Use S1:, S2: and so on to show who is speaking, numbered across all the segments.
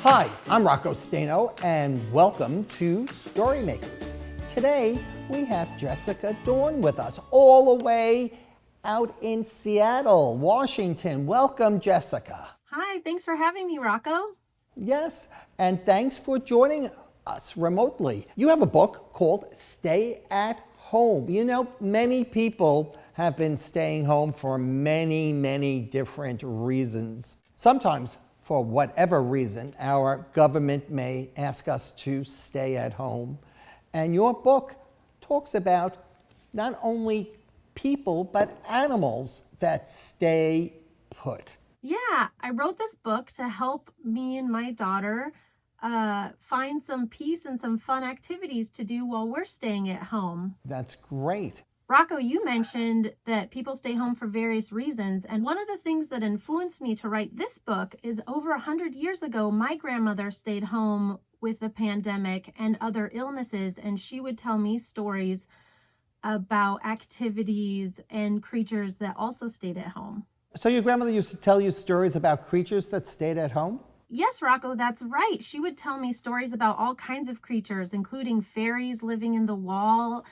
S1: Hi, I'm Rocco Stano, and welcome to StoryMakers. Today, we have Jessica Dawn with us, all the way out in Seattle, Washington. Welcome, Jessica.
S2: Hi, thanks for having me, Rocco.
S1: Yes, and thanks for joining us remotely. You have a book called Stay at Home. You know, many people have been staying home for many different reasons. Sometimes, for whatever reason, our government may ask us to stay at home. And your book talks about not only people, but animals that stay put.
S2: Yeah, I wrote this book to help me and my daughter find some peace and some fun activities to do while we're staying at home.
S1: That's great.
S2: Rocco, you mentioned that people stay home for various reasons, and one of the things that influenced me to write this book is over 100 years ago, my grandmother stayed home with the pandemic and other illnesses, and she would tell me stories about activities and creatures that also stayed at home.
S1: So your grandmother used to tell you stories about creatures that stayed at home?
S2: Yes, Rocco, that's right. She would tell me stories about all kinds of creatures, including fairies living in the wall,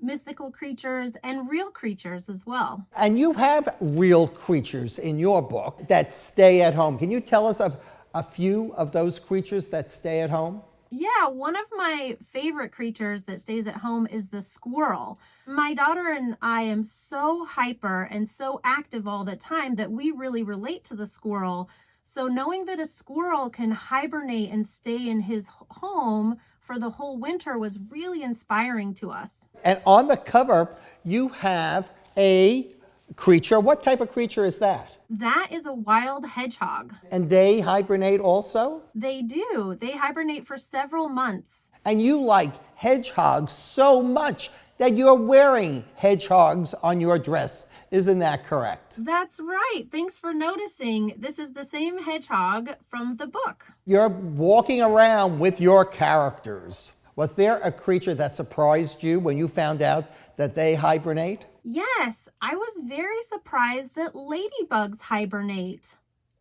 S2: mythical creatures, and real creatures as well.
S1: And you have real creatures in your book that stay at home. Can you tell us of a few of those creatures that stay at home?
S2: Yeah, one of my favorite creatures that stays at home is the squirrel. My daughter and I am so hyper and so active all the time that we really relate to the squirrel. So knowing that a squirrel can hibernate and stay in his home for the whole winter was really inspiring to us.
S1: And on the cover, you have a creature. What type of creature is that?
S2: That is a wild hedgehog.
S1: And they hibernate also?
S2: They do. They hibernate for several months.
S1: And you like hedgehogs so much that you're wearing hedgehogs on your dress. Isn't that correct?
S2: That's right. Thanks for noticing. This is the same hedgehog from the book.
S1: You're walking around with your characters. Was there a creature that surprised you when you found out that they hibernate?
S2: Yes, I was very surprised that ladybugs hibernate.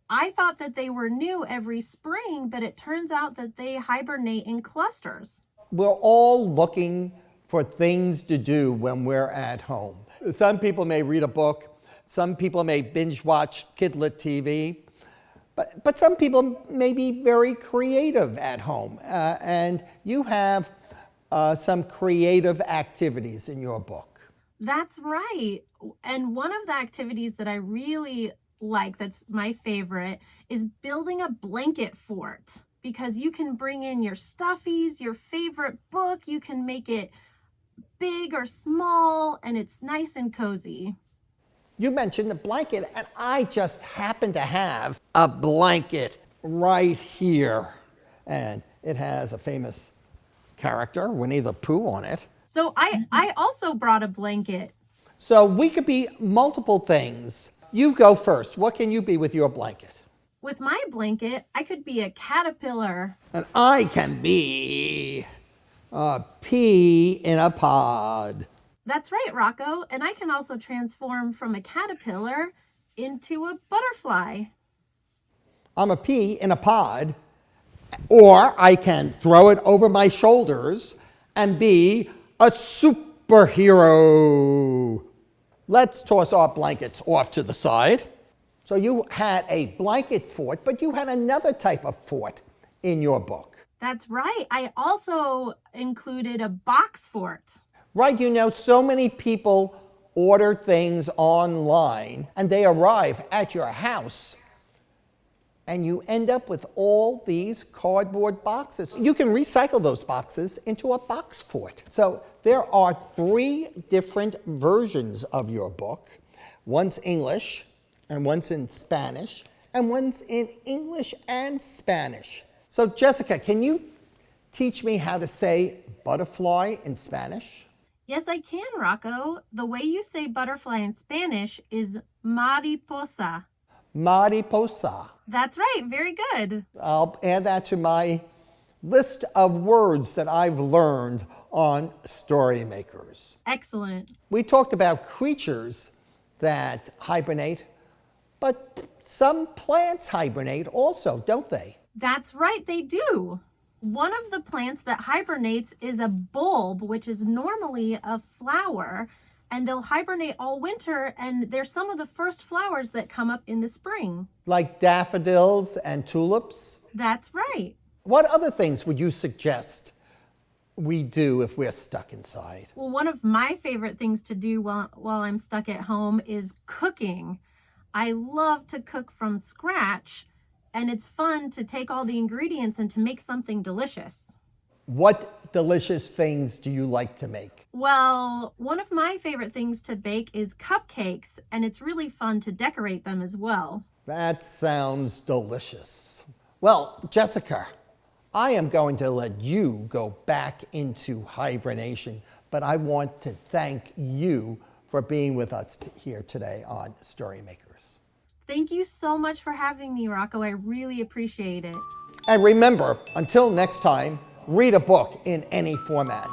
S2: I thought that they were new every spring, but it turns out that they hibernate in clusters.
S1: We're all looking for things to do when we're at home. Some people may read a book, some people may binge watch KidLit TV, but some people may be very creative at home. And you have some creative activities in your book.
S2: That's right. And one of the activities that I really like, that's my favorite, is building a blanket fort. Because you can bring in your stuffies, your favorite book, you can make it big or small, and it's nice and cozy.
S1: You mentioned the blanket, and I just happen to have a blanket right here. And it has a famous character, Winnie the Pooh, on it.
S2: So I also brought a blanket.
S1: So we could be multiple things. You go first. What can you be with your blanket?
S2: With my blanket, I could be a caterpillar.
S1: And I can be a pea in a pod.
S2: That's right, Rocco. And I can also transform from a caterpillar into a butterfly.
S1: I'm a pea in a pod, or I can throw it over my shoulders and be a superhero. Let's toss our blankets off to the side. So you had a blanket fort, but you had another type of fort in your book.
S2: That's right. I also included a box fort.
S1: Right, you know, so many people order things online and they arrive at your house and you end up with all these cardboard boxes. You can recycle those boxes into a box fort. So there are 3 different versions of your book. One's English, and one's in Spanish, and one's in English and Spanish. So Jessica, can you teach me how to say butterfly in Spanish?
S2: Yes, I can, Rocco. The way you say butterfly in Spanish is mariposa.
S1: Mariposa.
S2: That's right. Very good.
S1: I'll add that to my list of words that I've learned on StoryMakers.
S2: Excellent.
S1: We talked about creatures that hibernate, but some plants hibernate also, don't they?
S2: That's right, they do. One of the plants that hibernates is a bulb, which is normally a flower, and they'll hibernate all winter, and they're some of the first flowers that come up in the spring.
S1: Like daffodils and tulips?
S2: That's right.
S1: What other things would you suggest we do if we're stuck inside?
S2: Well, one of my favorite things to do while I'm stuck at home is cooking. I love to cook from scratch, and it's fun to take all the ingredients and to make something delicious.
S1: What delicious things do you like to make?
S2: Well, one of my favorite things to bake is cupcakes, and it's really fun to decorate them as well.
S1: That sounds delicious. Well, Jessica, I am going to let you go back into hibernation, but I want to thank you for being with us here today on StoryMakers.
S2: Thank you so much for having me, Rocco. I really appreciate it.
S1: And remember, until next time, read a book in any format.